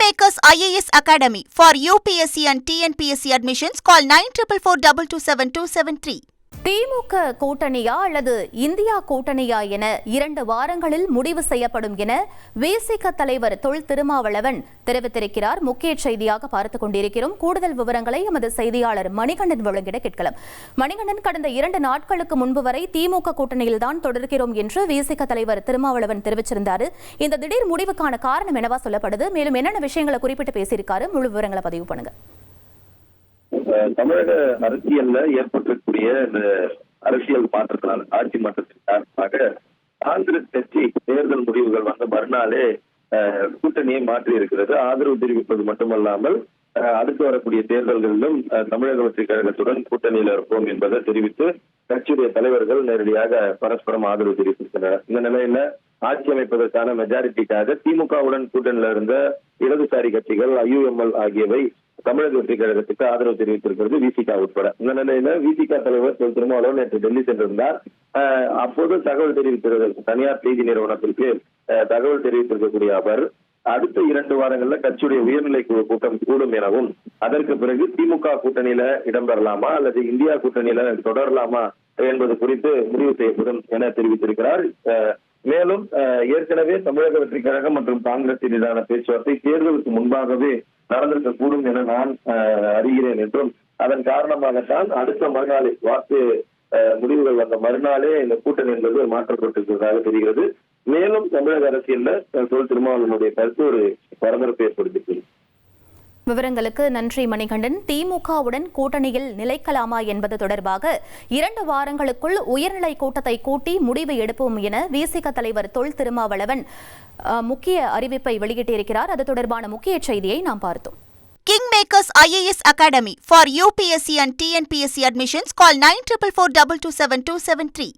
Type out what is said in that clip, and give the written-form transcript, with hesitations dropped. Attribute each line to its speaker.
Speaker 1: Kingmakers IAS Academy for UPSC and TNPSC admissions. Call 9444227273.
Speaker 2: திமுக கூட்டணியா அல்லது India கூட்டணியா என 2 வாரங்களில் முடிவு செய்யப்படும் என விசிக தலைவர் தொல் திருமாவளவன் தெரிவித்திருக்கிறார். முக்கிய செய்தியாக பார்த்துக் கொண்டிருக்கிறோம். கூடுதல் விவரங்களை எமது செய்தியாளர் மணிகண்டன் வழங்கிட கேட்கலாம். மணிகண்டன், கடந்த 2 நாட்களுக்கு முன்பு வரை திமுக கூட்டணியில்தான் தொடர்கிறோம் என்று விசிக தலைவர் திருமாவளவன் தெரிவிச்சிருந்தார். இந்த திடீர் முடிவுக்கான காரணம் என்னவா சொல்லப்படுது? மேலும் என்னென்ன விஷயங்களை குறிப்பிட்டு பேசியிருக்காரு? முழு விவரங்களை பதிவு பண்ணுங்க.
Speaker 3: தமிழக அரசியல்ல ஏற்பட்டிருக்கூடிய இந்த அரசியல் மாற்றத்தினால், ஆட்சி மாற்றத்தின் காரணமாக காங்கிரஸ் கட்சி தேர்தல் முடிவுகள் வந்த மறுநாளே கூட்டணியை மாற்றி இருக்கிறது. ஆதரவு தெரிவிப்பது மட்டுமல்லாமல் அடுத்து வரக்கூடிய தேர்தல்களிலும் தமிழக வெற்றி கழகத்துடன் கூட்டணியில் இருப்போம் என்பதை தெரிவித்து கட்சியுடைய தலைவர்கள் நேரடியாக பரஸ்பரம் ஆதரவு தெரிவித்திருக்கின்றனர். இந்த நிலையில ஆட்சி அமைப்பதற்கான மெஜாரிட்டிக்காக திமுகவுடன் கூட்டணியில் இருந்த இடதுசாரி கட்சிகள், IUML ஆகியவை தமிழக வெற்றி கழகத்துக்கு ஆதரவு தெரிவித்திருக்கிறது, விசிக உட்பட. இந்த நிலையில விசிக தலைவர் தொல் திருமாவளவன் நேற்று டெல்லி சென்றிருந்தார். அப்போது தகவல் தெரிவித்திருக்கிறது, தனியார் செய்தி நிறுவனத்திற்கு தகவல் தெரிவித்திருக்கக்கூடிய அவர் அடுத்த 2 வாரங்கள்ல கட்சியுடைய உயர்நிலை குழு கூட்டம் கூடும் எனவும், அதற்கு பிறகு திமுக கூட்டணியில இடம்பெறலாமா அல்லது இந்தியா கூட்டணியில தொடரலாமா என்பது குறித்து முடிவு செய்யப்படும் என தெரிவித்திருக்கிறார். மேலும் ஏற்கனவே தமிழக வெற்றி கழகம் மற்றும் காங்கிரஸ் மீதான பேச்சுவார்த்தை தேர்தலுக்கு முன்பாகவே நடந்திருக்க கூடும் என நான் அறிகிறேன் என்றும், அதன் காரணமாகத்தான் அடுத்த மறுநாளே வாக்கு முடிவுகள் வந்த மறுநாளே இந்த கூட்டணி என்பது மாற்றப்பட்டிருக்கிறதாக தெரிகிறது. மேலும் தமிழக அரசியல்ல தொல் திருமாவளவனுடைய கருத்து ஒரு பரபரப்பை ஏற்படுத்தியது.
Speaker 2: விவரங்களுக்கு நன்றி மணிகண்டன். திமுகவுடன் கூட்டணியில் நிலைக்கலாமா என்பது தொடர்பாக 2 வாரங்களுக்குள் உயர்நிலை கூட்டத்தை கூட்டி முடிவு எடுப்போம் என விசிக தலைவர் தொல் திருமாவளவன் முக்கிய அறிவிப்பை வெளியிட்டிருக்கிறார். அது தொடர்பான முக்கிய செய்தியை நாம் பார்த்தோம்.
Speaker 1: Kingmakers IAS Academy for UPSC and TNPSC admissions. Call 9444227273.